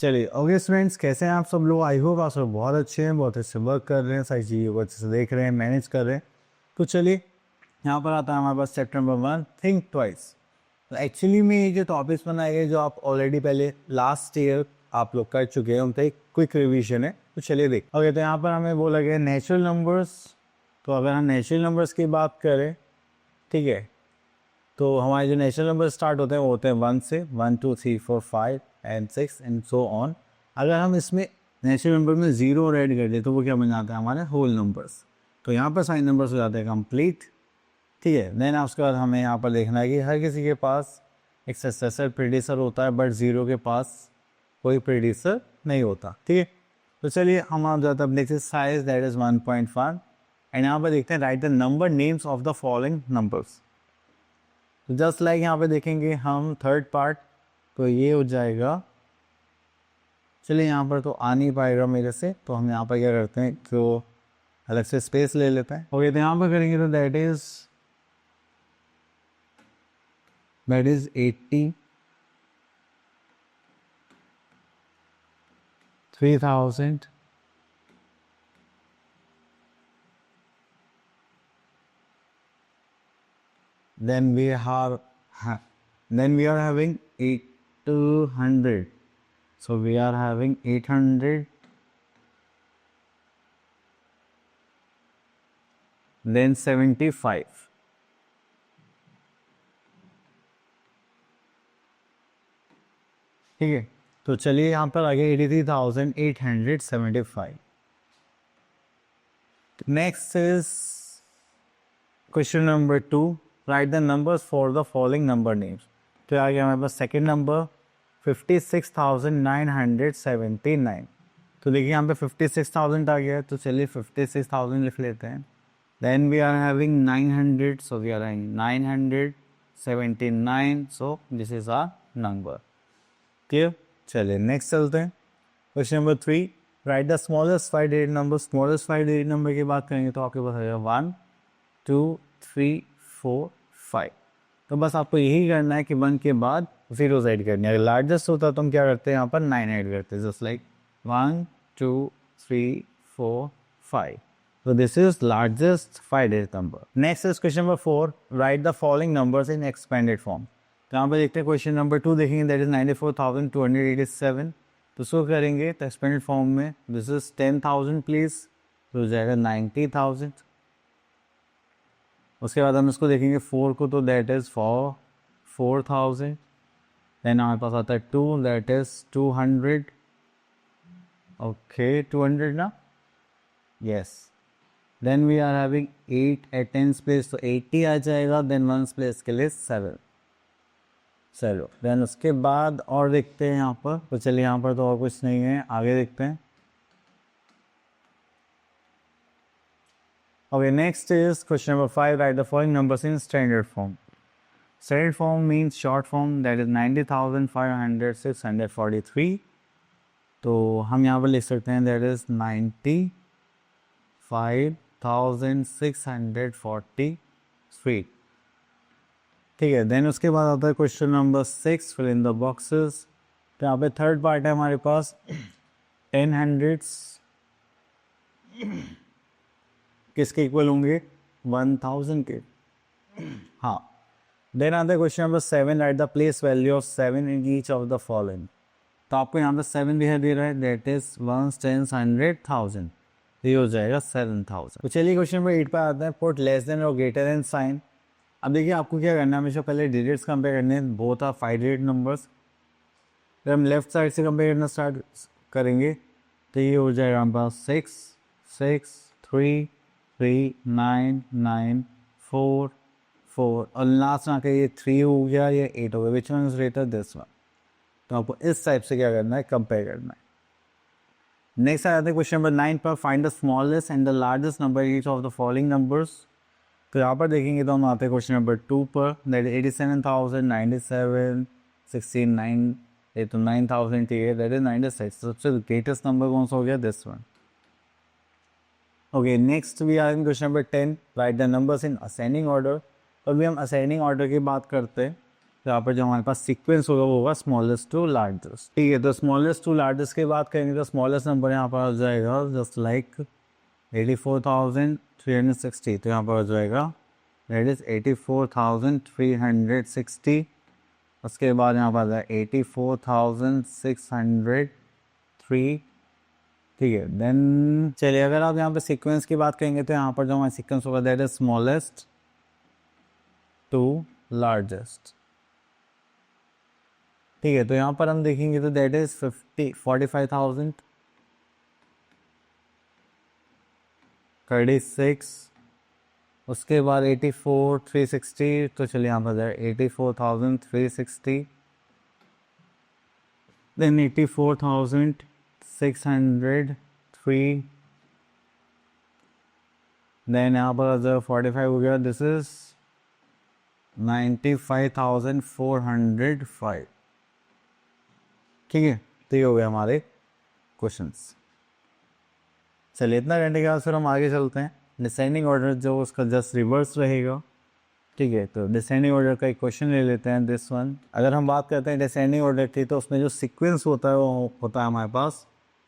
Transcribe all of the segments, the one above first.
चलिए okay students, कैसे हैं आप सब लोग? आई होप आप सब बहुत अच्छे हैं, बहुत अच्छे से वर्क कर रहे हैं, सारी चीज़ों को अच्छे से देख रहे हैं, मैनेज कर रहे हैं। तो चलिए यहाँ पर आता है हमारे पास चैप्टर नंबर 1, थिंक ट्वाइस। तो एक्चुअली में ये जो टॉपिक्स बनाए गए जो आप ऑलरेडी पहले लास्ट ईयर आप लोग कर चुके हैं, उनका एक क्विक रिविजन है। तो चलिए देख ओके। तो यहाँ पर हमें बोला गया नेचुरल नंबर्स। तो अगर हम नेचुरल नंबर्स की बात करें, ठीक है, तो हमारे जो नेचुरल नंबर स्टार्ट होते हैं वो होते हैं 1 से, 1 2 3 4 5 एंड 6 एंड सो ऑन। अगर हम इसमें नेचुरल नंबर में 0 और ऐड कर दें तो वो क्या बन जाता है हमारे होल नंबर्स। तो यहाँ पर साइन नंबर्स हो जाते हैं कंप्लीट, ठीक है। देन उसके बाद हमें यहाँ पर देखना है कि हर किसी के पास एक सक्सेसर प्रेडिसर होता है, बट 0 के पास कोई प्रेडिसर नहीं होता, ठीक है। तो चलिए हम आप जाते हैं देखते साइज दैट इज 1.1 एंड यहाँ पर देखते हैं right the number names of the following numbers. तो जस्ट लाइक यहाँ पे देखेंगे हम थर्ड पार्ट, तो ये हो जाएगा। चलिए यहाँ पर तो आ नहीं पाएगा मेरे से, तो हम यहाँ पर क्या करते हैं तो अलग से स्पेस ले लेते हैं। ओके, तो यहाँ पर करेंगे तो that is 80 3000 then we are having 800, so we are having 800, then 75, ठीक है। तो चलिए यहाँ पर आगे 83,875। Next is question number 2, right the numbers for the following number names. तो आ गया हमारे पास सेकेंड नंबर 56,979। तो देखिए यहाँ पे 56,000 आ गया है, तो चलिए 56,000 लिख लेते हैं। Then we are having 900, so we are having 979, so this is our number, clear. चलिए नेक्स्ट चलते हैं। Question number 3, write the smallest 5 digit number. Smallest 5 digit number की बात करेंगे तो आपके पास आएगा 1 2 3 4 5। तो बस आपको यही करना है कि 1 के बाद 0 ऐड करनी है। अगर लार्जेस्ट होता तो हम क्या करते हैं, यहाँ पर 9 ऐड करते हैं, just like 1 2 3 4 5। So this is largest 5 digit number. Next is question number 4. Write the following numbers in expanded form. तो यहाँ पर देखते हैं क्वेश्चन नंबर 2 देखेंगे, दैट इज 94,287। तो उसको करेंगे तो एक्सपेंडेड फॉर्म में दिस इज 10,000 प्लीज, तो हो जाएगा 90,000। उसके बाद हम इसको देखेंगे 4 को, तो दैट इज 4,000। देन हमारे पास आता है 2, दैट इज 200। ओके 200 ना, yes. Then we are having 8 eight 10 place, तो 80 आ जाएगा। देन 1 प्लेस के लिए 7। चलो देन उसके बाद और देखते हैं यहाँ पर। तो चलिए यहाँ पर तो और कुछ नहीं है, आगे देखते हैं। Okay, next is question number 5, right the following numbers in standard form. Standard form means short form, that is 90,500,643। तो हम यहाँ पर लिख सकते हैं दैट इज 95,643, ठीक है। देन उसके बाद आता है question number 6, fill in the boxes. तो यहाँ पे थर्ड पार्ट है हमारे पास 10 हंड्रेड्स किसके इक्वल होंगे, 1000 के, हाँ। देन आता है question number 7, right the place value of 7 in each of the following. तो आपको यहाँ पे 7 दिखाई दे रहा है, दैट इज 1 10 100,000, ये हो जाएगा 7,000। तो चलिए क्वेश्चन नंबर 8 पर आता है, पुट लेस देन और ग्रेटर देन साइन। अब देखिए आपको क्या करना है, हमेशा पहले डिजिट्स कंपेयर करने हैं, बोथ आर 5 डिजिट नंबर्स। फिर हम लेफ्ट साइड से कंपेयर करना स्टार्ट करेंगे, तो ये हो जाएगा हमारे पास 6 6 3 3 9 9 4 4 और लास्ट में आकर ये 3 हो गया, ये 8 हो गया। Which one is greater, this one. तो आपको इस टाइप से क्या करना है, कंपेयर करना है। नेक्स्ट आ जाता है क्वेश्चन नंबर 9 पर, find the smallest and the largest number each of the following numbers. तो यहाँ पर देखेंगे तो हम आते हैं क्वेश्चन नंबर 2 पर, दैट 87,097 69, ये तो 9,000 है, दैट इज 96। सबसे ग्रेटेस्ट नंबर कौन सा हो गया, this one. Okay, next we are in question number 10, write the numbers in ascending order. तो अभी हम असेंडिंग ऑर्डर की बात करते हैं। तो यहाँ पर जो हमारे पास सीक्वेंस होगा वो होगा स्मॉलेस्ट टू लार्जेस्ट। ठीक है, तो स्मॉलेस्ट टू लार्जेस्ट की बात करेंगे तो स्मॉलेस्ट नंबर यहाँ पर आ जाएगा जस्ट लाइक 84,360। तो यहाँ पर हो जाएगा दैट इज 84,360। उसके बाद यहाँ पर आ जाएगा 84,603। ठीक है, देन चलिए अगर आप यहाँ पे सीक्वेंस की बात करेंगे तो यहाँ पर जो हमारा सीक्वेंस होगा that is smallest to largest. ठीक है, तो यहाँ पर हम देखेंगे तो दैट इज 45,000 36। उसके बाद 84,360। तो चलिए यहाँ पर जाए 84,360, देन 84,603, देन यहाँ पर अगर 45 हो गया दिस इज 95,405। ठीक है, तो ये हो गया हमारे क्वेश्चंस। चलिए इतना करने के बाद फिर हम आगे चलते हैं। डिसेंडिंग ऑर्डर जो उसका जस्ट रिवर्स रहेगा। ठीक है, तो डिसेंडिंग ऑर्डर का एक क्वेश्चन ले लेते हैं दिस वन। अगर हम बात करते हैं डिसेंडिंग ऑर्डर की तो उसमें जो सीक्वेंस होता है वो होता है हमारे पास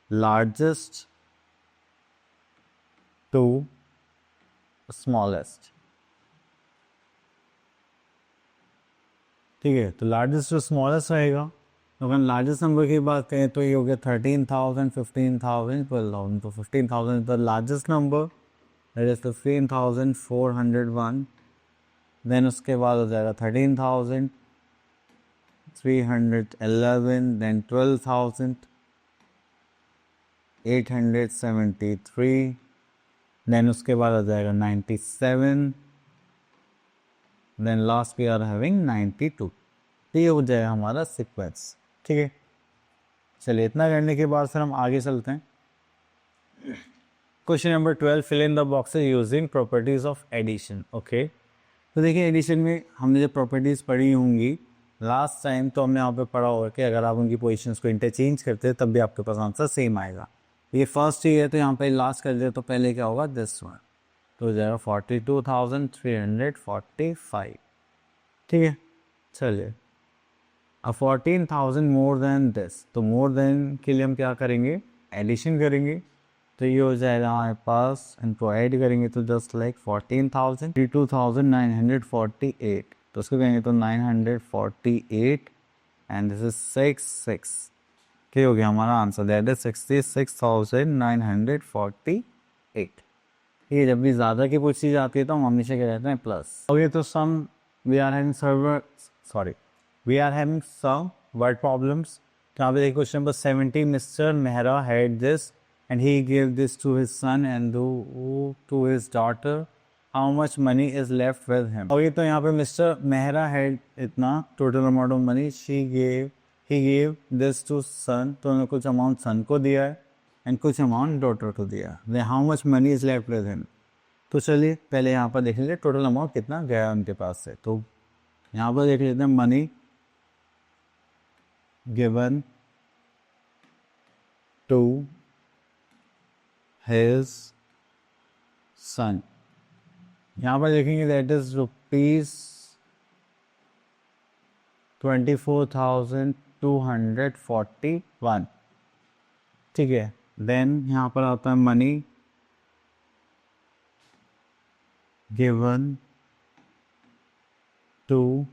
लार्जेस्ट टू स्मॉलेस्ट। ठीक है, तो लार्जेस्ट टू स्मॉलेस्ट रहेगा। तो अगर लार्जेस्ट नंबर की बात करें तो ये हो गया 13,000 15,000 12,000। तो 15,000 the largest number, that is 15,401। देन उसके बाद हो जाएगा 13,311, देन 12,873, देन उसके बाद हो जाएगा 97, then last we are having 92। तो ये हो जाएगा हमारा सीक्वेंस। ठीक है, चलिए इतना करने के बाद फिर हम आगे चलते हैं। Question number 12, fill in the boxes using properties of addition. Okay, तो देखिए एडिशन में हमने जो प्रॉपर्टीज़ पढ़ी होंगी लास्ट टाइम, तो हमने यहाँ पे पढ़ा होगा कि अगर आप उनकी पोजीशंस को इंटरचेंज करते हैं तब भी आपके पास आंसर सेम आएगा। ये फर्स्ट ही है तो यहाँ पे लास्ट कर दे तो पहले क्या होगा दिस वन, तो हो जाएगा 42,345। ठीक है, चलिए अब 14,000 मोर देन दिस, तो मोर देन के लिए हम क्या करेंगे, एडिशन करेंगे। तो ये हो जाएगा हमारे पास, इनको ऐड करेंगे तो जस्ट लाइक 14,000 32,948। तो उसको कहेंगे तो 948 एंड दिस इज 6 क्या हो गया हमारा आंसर, दैट इज 66,948। ये जब भी ज़्यादा की पूछी जाती है तो हम हमेशा क्या कहते हैं प्लस। ओके, तो some we are having some word problems. तो यहाँ पे देखिए question number 70, mister Mehra had this and he gave this to his son and to his daughter. How much money is left with him? Okay, तो यहाँ पे mister Mehra had इतना total amount of money, he gave this to son, तो उन्होंने कुछ amount son को दिया है and कुछ amount daughter को दिया है। Then how much money is left with him? तो चलिए पहले यहाँ पर देख लीजिए टोटल अमाउंट कितना गया उनके पास से। तो यहाँ पर देख लेते हैं money given to his son, यहाँ पर देखेंगे दैट इज ₹24,241। ठीक है, देन यहाँ पर आता है money given to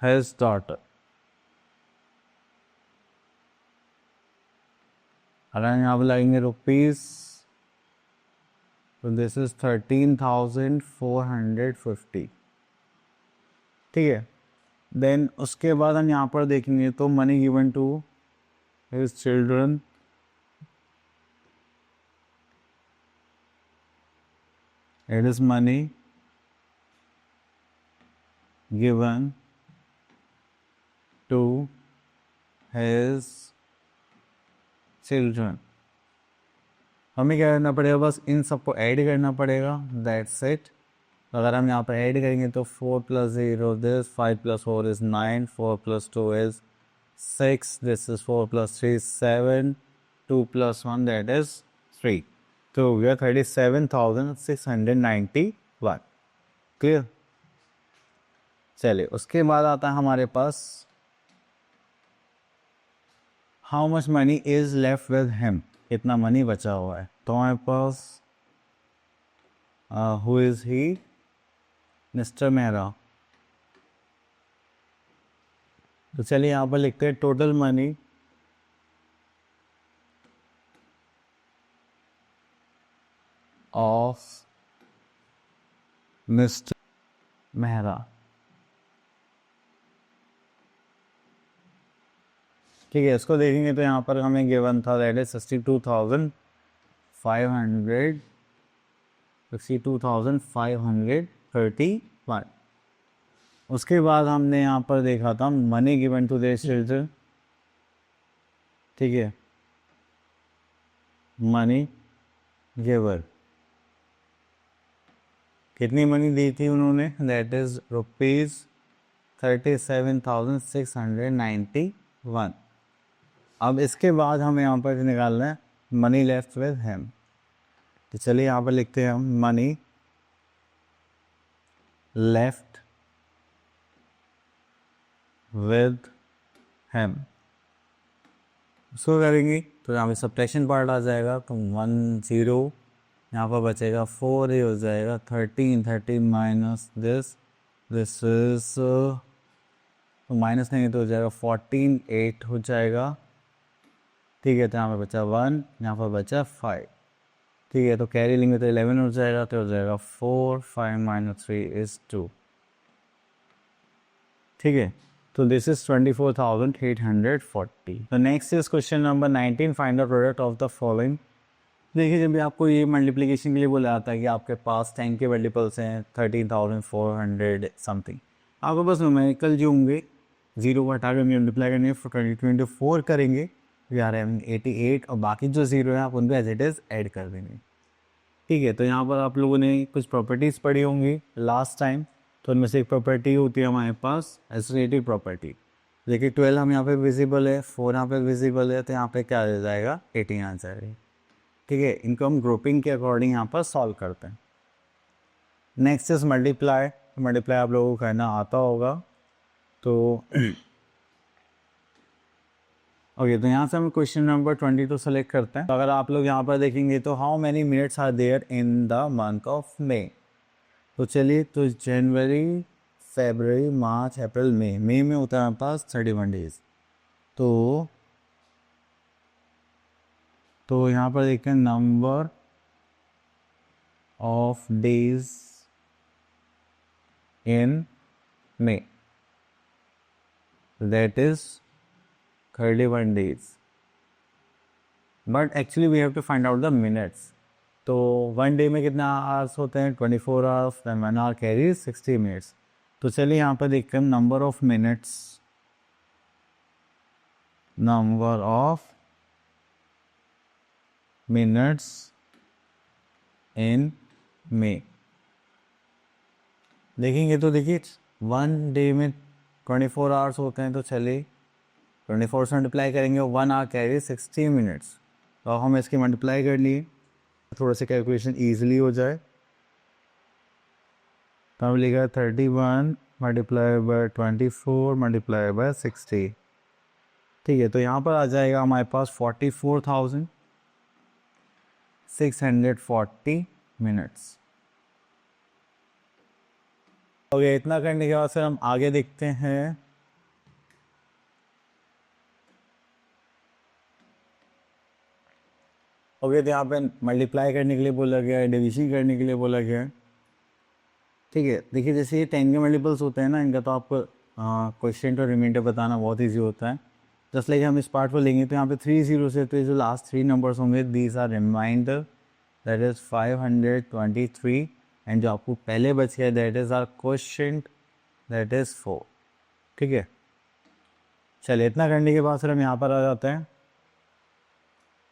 his daughter। अगर यहाँ पर लगेंगे रुपीज़ तो दिस इज 13,450। ठीक है, देन उसके बाद हम यहाँ पर देखेंगे तो money given to his children, it is money given to his children. हमें क्या करना पड़ेगा, बस इन सबको ऐड करना पड़ेगा, दैट्स इट। अगर हम यहाँ पर ऐड करेंगे तो 4 + 0 this, 5 + 4 is 9, 4 + 2 is 6, this is 4 + 3 is 7, 2 + 1 that is 3। तो वी आर 37,691। क्लियर। चलिए उसके बाद आता है हमारे पास how much money is left with him, कितना मनी बचा हुआ है। तो हमारे पास who is he, mister Mehra. तो चलिए यहाँ पर लिखते हैं total money of mister Mehra. ठीक है, इसको देखेंगे तो यहाँ पर हमें गिवन था दैट इज 62,531। उसके बाद हमने यहाँ पर देखा था money given to their children. ठीक है, मनी गिवर, कितनी मनी दी थी उन्होंने, दैट इज ₹37,691। अब इसके बाद हमें यहाँ पर निकालना है मनी लेफ्ट विद हिम। तो चलिए यहाँ पर लिखते हैं हम मनी लेफ्ट विद हिम। उसको करेंगे तो यहाँ पे सब्ट्रैक्शन पार्ट आ जाएगा, तो 10 यहाँ पर बचेगा 4, ये हो जाएगा 13 माइनस दिस इज तो माइनस नहीं तो हो जाएगा 14, 8 हो जाएगा। ठीक है, तो यहाँ पर बचा 1, यहाँ पर बचा 5। ठीक है, तो कैरी लेंगे तो 11 हो जाएगा, तो हो जाएगा 4, 5 माइनस 3 इज 2। ठीक है, तो दिस इज 24,840। तो next is question number 19, find the product of the following. देखिए, जब भी आपको ये मल्टीप्लिकेशन के लिए बोला जाता है कि आपके पास 10 के मल्टीपल्स हैं 13,400 समथिंग, आपके पास न्यूमेरिकल जो होंगे जीरो को हटा कर मल्टीप्लाई करने 24 करेंगे, यार 88, और बाकी जो जीरो है आप उनको एज इट इज़ ऐड कर देंगे। ठीक है, तो यहाँ पर आप लोगों ने कुछ प्रॉपर्टीज़ पढ़ी होंगी लास्ट टाइम, तो उनमें से एक प्रॉपर्टी होती है हमारे पास एसोसिएटिव प्रॉपर्टी। देखिए 12 हम यहाँ पे विजिबल है, 4 यहाँ पे विजिबल है, तो यहाँ पे क्या आ जाएगा 18 आ जाएगा। ठीक है, इनको हम ग्रुपिंग के अकॉर्डिंग यहाँ पर सॉल्व करते हैं। Next is multiply. मल्टीप्लाई आप लोगों को करना आता होगा, तो ओके, तो यहाँ से हम क्वेश्चन नंबर 22 सेलेक्ट करते हैं। तो अगर आप लोग यहाँ पर देखेंगे तो how many minutes are there in the month of May. तो चलिए, तो जनवरी, फरवरी, मार्च, अप्रैल, मई में होता है हमारे पास 31 डेज। तो यहाँ पर देखते हैं number of days in May, that is 31 days, but actually we have to find out the minutes. तो 1 डे में कितना आवर्स होते हैं 24 hours, than 1 hour carry 60 minutes. तो चलिए यहाँ पर देखते हैं number of minutes in May. देखेंगे तो देखिए 1 डे में 24 आवर्स होते हैं, तो चलिए 24 से मल्टीप्लाई करेंगे, 1 आवर कैरी 60 मिनट्स। तो हम इसकी मल्टीप्लाई कर लिए, थोड़ा सा कैलकुलेशन ईजिली हो जाए। तो हम लिखा 31 मल्टीप्लाई बाय 24 मल्टीप्लाई बाय 60। ठीक है, तो यहाँ पर आ जाएगा हमारे पास 44,640 मिनट्स। ओके, इतना करने के बाद फिर हम आगे देखते हैं। ओके, तो यहाँ पे मल्टीप्लाई करने के लिए बोला गया है, डिवीजन करने के लिए बोला गया है। ठीक है, देखिए जैसे ये 10 के मल्टीपल्स होते हैं ना, इनका तो आपको क्वेश्चन और रिमाइंडर बताना बहुत इजी होता है। जस्ट लाइक हम इस पार्ट को लेंगे तो यहाँ पे 3 0 से, तो ये जो लास्ट 3 नंबर्स होंगे these are reminder, that is 523, and जो आपको पहले बच गया that is our question, that is 4। ठीक है, चलिए इतना करने के बाद फिर हम यहाँ पर आ जाते हैं।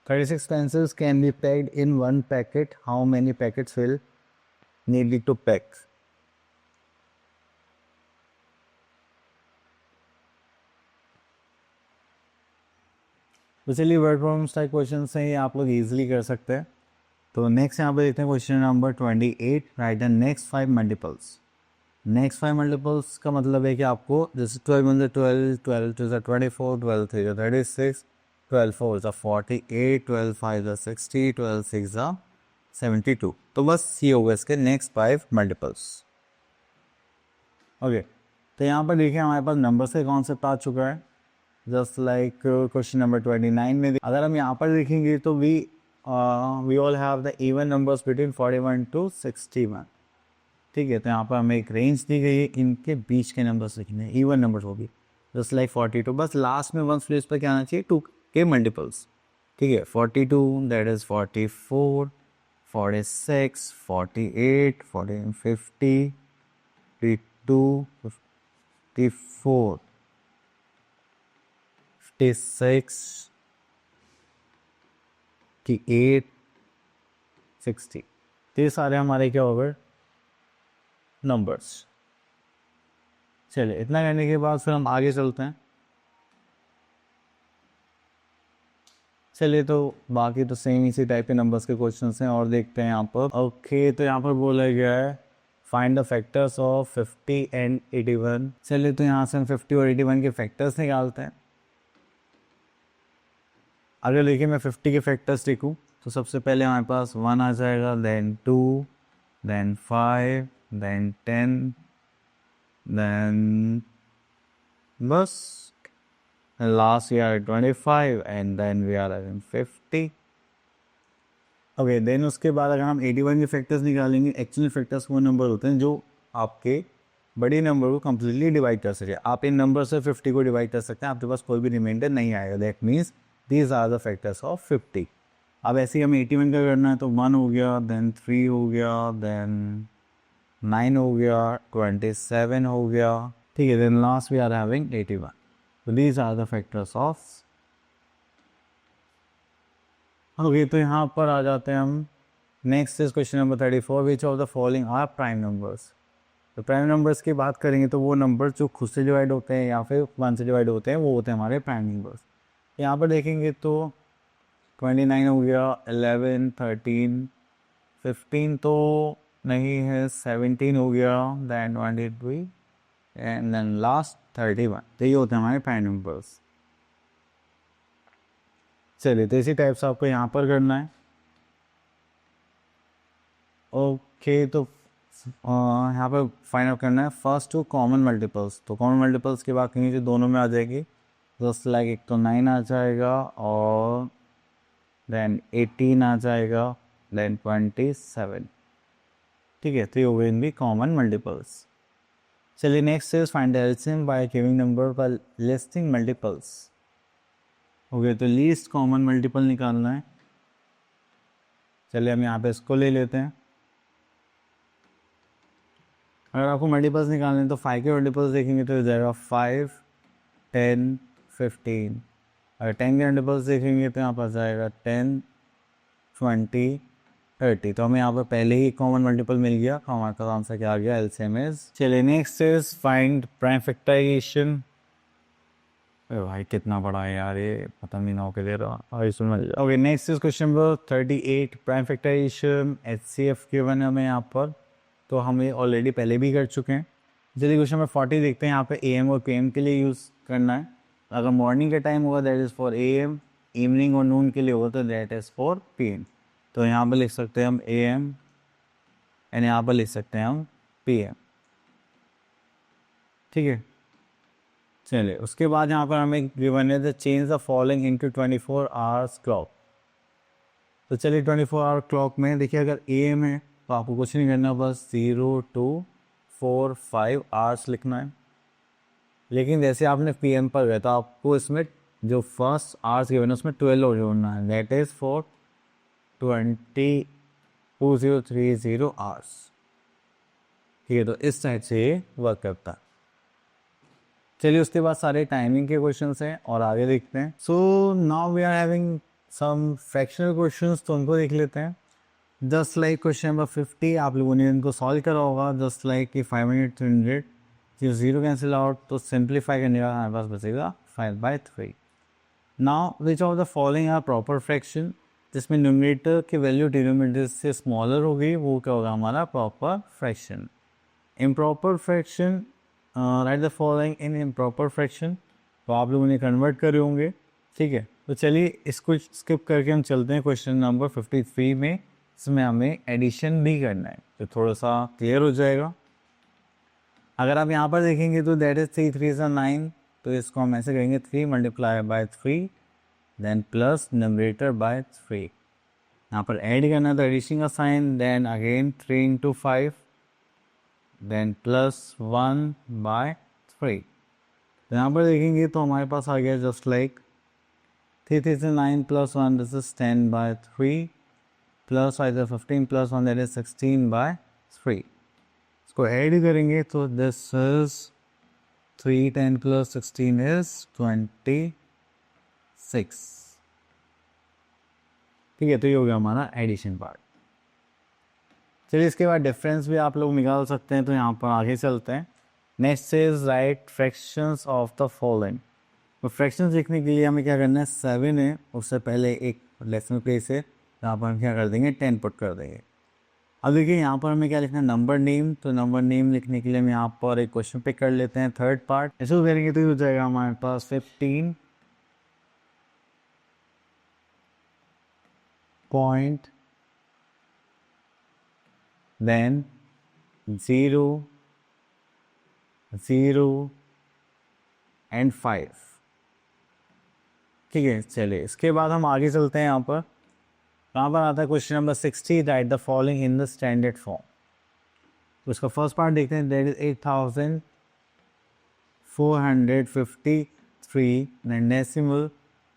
36 pencils can be packed in one packet. How many packets will needed to pack? तो चलिए वर्ड प्रॉब्लम्स टाइप क्वेश्चन से ही आप लोग इजीली कर सकते हैं। तो नेक्स्ट यहाँ पर देखते हैं question number 28, right the next 5 multiples. Next 5 multiples का मतलब है कि आपको जैसे 12 1 12, 12 2 24, 12 3 36, 12 4 48, 12 5 60, 12 6 72। तो बस ये होगा इसके नेक्स्ट 5 मल्टीपल्स। ओके, तो यहाँ पर देखिए हमारे पास नंबर्स का कॉन्सेप्ट आ चुका है। जस्ट लाइक क्वेश्चन नंबर 29 में अगर हम यहाँ पर देखेंगे तो we all have the even numbers between 41 to 61। ठीक है, तो यहाँ पर हमें एक रेंज दी गई है, इनके बीच के नंबर्स लिखने हैं, इवन नंबर्स होगी जस्ट लाइक 42। बस लास्ट में वन प्लेस पर क्या आना चाहिए, 2 के मल्टीपल्स। ठीक है, 42 दैट इज 44, 46, 48, 40, 50, 52, 54, 56, 58, 60। तो ये सारे हमारे क्या हो गए, नंबर्स। चलिए, इतना करने के बाद फिर हम आगे चलते हैं। चलिए, तो बाकी तो सेम इसी टाइप के नंबर्स के क्वेश्चंस हैं और देखते हैं यहाँ पर। ओके, तो यहाँ पर बोला गया है find the factors of 50 and 81। चलिए, तो यहाँ से हम 50 और 81 के फैक्टर्स निकालते हैं। अगर देखिए मैं 50 के फैक्टर्स लिखूँ तो सबसे पहले हमारे पास 1 आ जाएगा, देन 2, देन 5, देन 10, देन बस last we are 25 and then we are having 50। Okay, then उसके बाद अगर हम 81 के फैक्टर्स निकालेंगे, एक्चुअल फैक्टर्स वो नंबर होते हैं जो आपके बड़े नंबर को कम्प्लीटली डिवाइड कर सके। आप इन नंबर से 50 को डिवाइड कर सकते हैं, आपके पास कोई भी रिमाइंडर नहीं आएगा। That means these are the factors of 50। अब ऐसे ही हमें 81 का करना है तो 1 हो गया, देन 3 हो गया, देन 9 हो गया, 27 हो गया। ठीक है, then last we are having 81। तो these are the factors of. Okay, तो यहाँ पर आ जाते हैं हम। Next is question number 34, which of the following are prime numbers. तो प्राइम नंबर्स की बात करेंगे तो वो नंबर जो खुद से डिवाइड होते हैं या फिर 1 से डिवाइड होते हैं वो होते हैं हमारे प्राइम नंबर्स। यहाँ पर देखेंगे तो 29 हो गया, 11, 13, 15 तो नहीं है, 17 हो गया, देन 23 एंड देन लास्ट 31। तो ये होते हैं हमारे प्राइम नंबर्स। चलिए, तो इसी टाइप से आपको यहाँ पर करना है। ओके, तो यहाँ पर फाइंड आउट करना है फर्स्ट 2 कॉमन मल्टीपल्स। तो कॉमन मल्टीपल्स की बात करेंगे तो दोनों में आ जाएगी। जस्ट लाइक एक तो 9 आ जाएगा और देन 18 आ जाएगा, देन 27। ठीक है, तो ये हो गए इन भी कॉमन मल्टीपल्स। चलिए, next is find the LCM by giving number पर लिस्टिंग मल्टीपल्स। हो गया, तो लीस्ट कॉमन मल्टीपल निकालना है। चलिए, हम यहाँ पे इसको ले लेते हैं। अगर आपको मल्टीपल्स निकालने हैं तो 5 के मल्टीपल्स देखेंगे तो जाएगा 5, 10, 15। अगर 10 के मल्टीपल्स देखेंगे तो यहाँ पर जाएगा 10, 20, 30। तो हमें यहाँ पर पहले ही कॉमन मल्टीपल मिल गया, तो हमारे पास आंसर क्या आ गया, एलसीएम इज। चलिए, next is find prime factorization. भाई कितना बड़ा है यार, ये पता नहीं ना के दे रहा। Okay, next is question number 38, prime factorization HCF given है हमें यहाँ पर। तो हम ये ऑलरेडी पहले भी कर चुके हैं। चलिए, क्वेश्चन नंबर 40 देखते हैं। यहाँ पे एएम और पीएम के लिए यूज़ करना है। अगर मॉर्निंग का टाइम होगा that is for am, evening और नून के लिए होगा तो दैट इज़ फॉर पीएम। तो यहाँ पर लिख सकते हैं हम एएम एंड यहाँ पर लिख सकते हैं हम पीएम। ठीक है, चलिए, उसके बाद यहाँ पर हमें गिवन है the change the following into 24 hours clock. तो चलिए, 24 आवर क्लॉक में देखिए अगर एएम है तो आपको कुछ नहीं करना, बस 0 2 4 5 आवर्स लिखना है। लेकिन जैसे आपने पीएम पर गया तो आपको इसमें जो फर्स्ट आवर्स गिवन है उसमें 12 और जोड़ना है, दैट इज़ फॉर 2030 आवर्स। ठीक है, तो इस टाइप से ये वर्क करता है। चलिए, उसके बाद सारे टाइमिंग के क्वेश्चंस हैं और आगे देखते हैं। So now we are having some fractional questions, तो उनको देख लेते हैं। जस्ट लाइक क्वेश्चन नंबर 50, आप लोगों ने इनको सॉल्व करा होगा। जस्ट लाइक कि 5 मिनट 300, जो 0 कैंसिल आउट, तो सिंप्लीफाई करने का हमारे पास बचेगा 5/3। Now which of the following are proper fraction, जिसमें न्यूमरेटर की वैल्यू डिनोमिनेटर से स्मॉलर होगी, वो क्या होगा हमारा proper fraction. Improper fraction, write the following in improper fraction, तो आप लोग उन्हें कन्वर्ट करे होंगे, ठीक है। तो चलिए इसको स्किप करके हम चलते हैं क्वेश्चन नंबर 53 में। इसमें हमें एडिशन भी करना है, तो थोड़ा सा क्लियर हो जाएगा। अगर आप यहाँ पर देखेंगे तो दैट इज 3 3 9, तो इसको हम ऐसे करेंगे 3 multiply by 3 then plus numerator by 3। यहाँ पर ऐड करना तो एडिशन का sign, then again 3 into 5 then plus 1 by 3। तो यहाँ पर देखेंगे तो हमारे पास आ गया जस्ट लाइक 3 3 से 9 plus 1 this is 10 by 3 plus 5 15 plus 1 that is 16 by 3। इसको ऐड करेंगे तो दिस इज 3 10 प्लस 16 इज 26। ठीक है, तो ये हो गया हमारा एडिशन पार्ट। चलिए इसके बाद डिफरेंस भी आप लोग निकाल सकते हैं, तो यहाँ पर आगे चलते हैं। Next is right fractions of the following. तो फ्रैक्शंस लिखने के लिए हमें क्या करना है, 7 है उससे पहले एक लेसन प्लेस है, यहाँ पर हम क्या कर देंगे 10 पुट कर देंगे। अब देखिए यहाँ पर हमें क्या लिखना है, नंबर नेम। तो नंबर नेम लिखने के लिए हम यहाँ पर एक क्वेश्चन पिक कर लेते हैं, थर्ड पार्ट। ऐसे करेंगे तो ये हो जाएगा हमारे पास 15 पॉइंट देन 0 0 एंड 5। ठीक है, चलिए इसके बाद हम आगे चलते हैं। यहाँ पर कहाँ पर आता है question number 60, right the following in the standard form. तो इसका फर्स्ट पार्ट देखते हैं, दैट इज 8453 डेसिमल।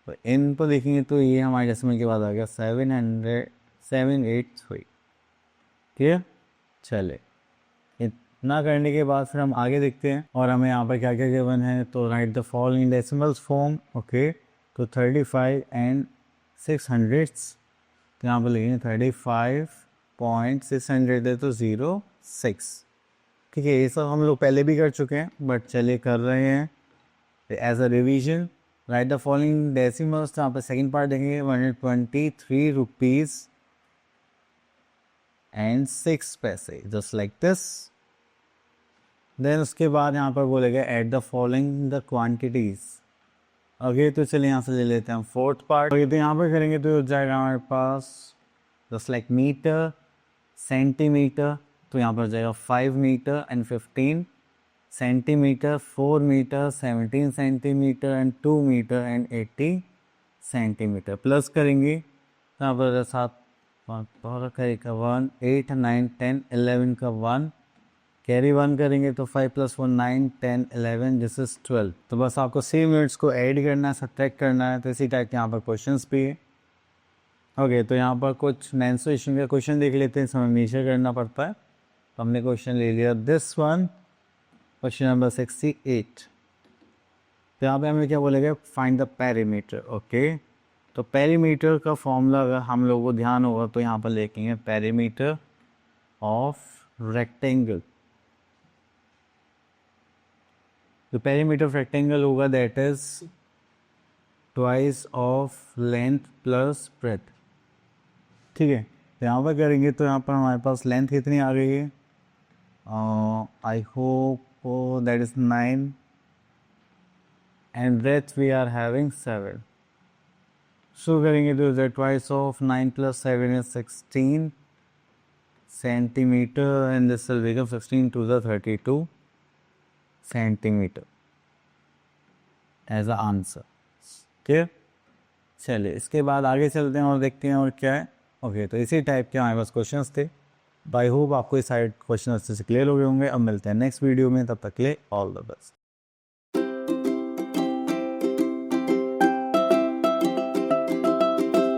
तो इन पर देखेंगे तो ये हमारे डेसिमल के बाद आ गया 783। ठीक है, चले इतना करने के बाद फिर हम आगे देखते हैं और हमें यहाँ पर क्या क्या गिवन है। तो right the following decimals form, okay. तो 35 एंड 600, तो यहाँ पर लिखेंगे 35.600 है तो 06। ठीक है, ये सब हम लोग पहले भी कर चुके हैं, बट चलिए कर रहे हैं as a revision. Write the following decimals, तो यहाँ पर सेकेंड पार्ट देखेंगे 123 रुपीज़ एंड 6 पैसे, जस्ट लाइक दिस। देन उसके बाद यहाँ पर बोलेगा at the following the quantities. Okay, तो चलिए यहाँ से ले लेते हैं हम फोर्थ पार्ट। ओके, तो यहाँ पर करेंगे तो हो जाएगा हमारे पास जस्ट लाइक मीटर सेंटीमीटर। तो यहाँ पर हो जाएगा 5 meter and 15 centimeter, 4 meter 17 centimeter and 2 meter and 80 centimeter. Plus करेंगे तो यहाँ पर 7 करेगा 1 8 9 10 11 का 1 कैरी 1 करेंगे तो 5 + 1 9 10 11 दिस इज 12। तो बस आपको सेम यूनिट्स को ऐड करना है, सब्ट्रैक्ट करना है। तो इसी टाइप के यहाँ पर क्वेश्चंस भी है। ओके, तो यहाँ पर कुछ मेंसुरेशन का क्वेश्चन देख लेते हैं, इसमें मेजर करना पड़ता है। तो हमने क्वेश्चन ले लिया दिस वन, क्वेश्चन नंबर 68। तो यहाँ पे हमें क्या बोलेगा, फाइंड द पेरीमीटर। ओके, तो पेरीमीटर का फॉर्मूला अगर हम लोगों को ध्यान होगा तो यहाँ पर लिखेंगे पेरीमीटर ऑफ रेक्टेंगल। तो पेरीमीटर ऑफ रेक्टेंगल होगा that is twice of length plus breadth. ठीक है, तो यहाँ पर करेंगे तो यहाँ पर हमारे पास लेंथ कितनी आ गई है, I hope that is 9 and breadth we are having 7। शुरू करेंगे तो twice of 9 + 7 is 16 centimeter and this will become 16 to the 32 centimeter as a answer. ठीक, चलिए इसके बाद आगे चलते हैं और देखते हैं और क्या है। ओके, तो इसी टाइप के हमारे पास क्वेश्चंस थे। आई होप आपको इस साइड क्वेश्चन अच्छे से क्लियर हो गए होंगे। अब मिलते हैं नेक्स्ट वीडियो में, तब तक के लिए ऑल द बेस्ट।